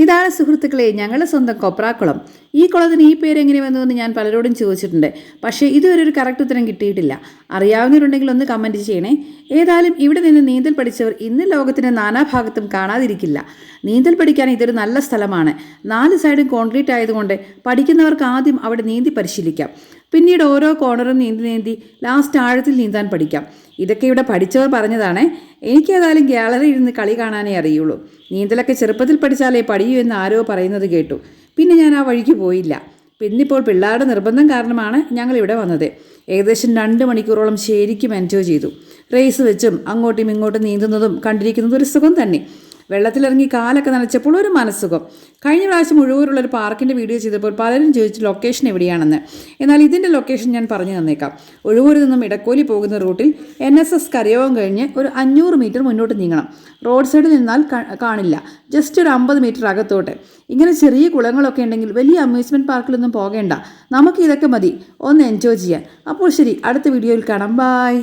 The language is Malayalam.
ഇതാണ് സുഹൃത്തുക്കളെ ഞങ്ങളുടെ സ്വന്തം കൊപ്രാക്കുളം. ഈ കുളത്തിന് ഈ പേര് എങ്ങനെ വന്നുവെന്ന് ഞാൻ പലരോടും ചോദിച്ചിട്ടുണ്ട്. പക്ഷേ ഇതുവരെ ഒരു കറക്റ്റ് ഉത്തരം കിട്ടിയിട്ടില്ല. അറിയാവുന്നവരുണ്ടെങ്കിൽ ഒന്ന് കമൻറ്റ് ചെയ്യണേ. ഏതായാലും ഇവിടെ നിന്ന് നീന്തൽ പഠിച്ചവർ ഇന്ന് ലോകത്തിൻ്റെ നാനാഭാഗത്തും കാണാതിരിക്കില്ല. നീന്തൽ പഠിക്കാൻ ഇതൊരു നല്ല സ്ഥലമാണ്. 4 സൈഡും കോൺക്രീറ്റ് ആയതുകൊണ്ട് പഠിക്കുന്നവർക്ക് ആദ്യം അവിടെ നീന്തി പരിശീലിക്കാം. പിന്നീട് ഓരോ കോർണറും നീന്തി ലാസ്റ്റ് ആഴത്തിൽ നീന്താൻ പഠിക്കാം. ഇതൊക്കെ ഇവിടെ പഠിച്ചവർ പറഞ്ഞതാണ്. എനിക്കേതായാലും ഗ്യാലറി ഇരുന്ന് കളി കാണാനേ അറിയുള്ളൂ. നീന്തലൊക്കെ ചെറുപ്പത്തിൽ പഠിച്ചാലേ പഠിയൂ എന്ന് ആരോ പറയുന്നത് കേട്ടു. പിന്നെ ഞാൻ ആ വഴിക്ക് പോയില്ല. പിന്നിപ്പോൾ പിള്ളേരുടെ നിർബന്ധം കാരണമാണ് ഞങ്ങൾ ഇവിടെ വന്നത്. ഏകദേശം 2 മണിക്കൂറോളം ശരിക്കും എൻജോയ് ചെയ്തു. റേസ് വെച്ചും അങ്ങോട്ടും ഇങ്ങോട്ടും നീന്തുന്നതും കണ്ടിരിക്കുന്നതും ഒരു സുഖം തന്നെ. വെള്ളത്തിലിറങ്ങി കാലൊക്കെ നനച്ചപ്പോൾ ഒരു മനസ്സുഖം. കഴിഞ്ഞ പ്രാവശ്യം ഉഴവൂരുള്ളൊരു പാർക്കിൻ്റെ വീഡിയോ ചെയ്തപ്പോൾ പലരും ചോദിച്ചു ലൊക്കേഷൻ എവിടെയാണെന്ന്. എന്നാൽ ഇതിൻ്റെ ലൊക്കേഷൻ ഞാൻ പറഞ്ഞു തന്നേക്കാം. ഉഴവൂരിൽ നിന്നും ഇടക്കോലി പോകുന്ന റൂട്ടിൽ NSS കരയോഗം കഴിഞ്ഞ് ഒരു 500 മീറ്റർ മുന്നോട്ട് നീങ്ങണം. റോഡ് സൈഡിൽ നിന്നാൽ കാണില്ല. ജസ്റ്റ് ഒരു 50 മീറ്റർ അകത്തോട്ട്. ഇങ്ങനെ ചെറിയ കുളങ്ങളൊക്കെ ഉണ്ടെങ്കിൽ വലിയ അമ്യൂസ്മെൻറ്റ് പാർക്കിലൊന്നും പോകേണ്ട. നമുക്ക് ഇതൊക്കെ മതി ഒന്ന് എൻജോയ് ചെയ്യാൻ. അപ്പോൾ ശരി, അടുത്ത വീഡിയോയിൽ കാണാം. ബായ്.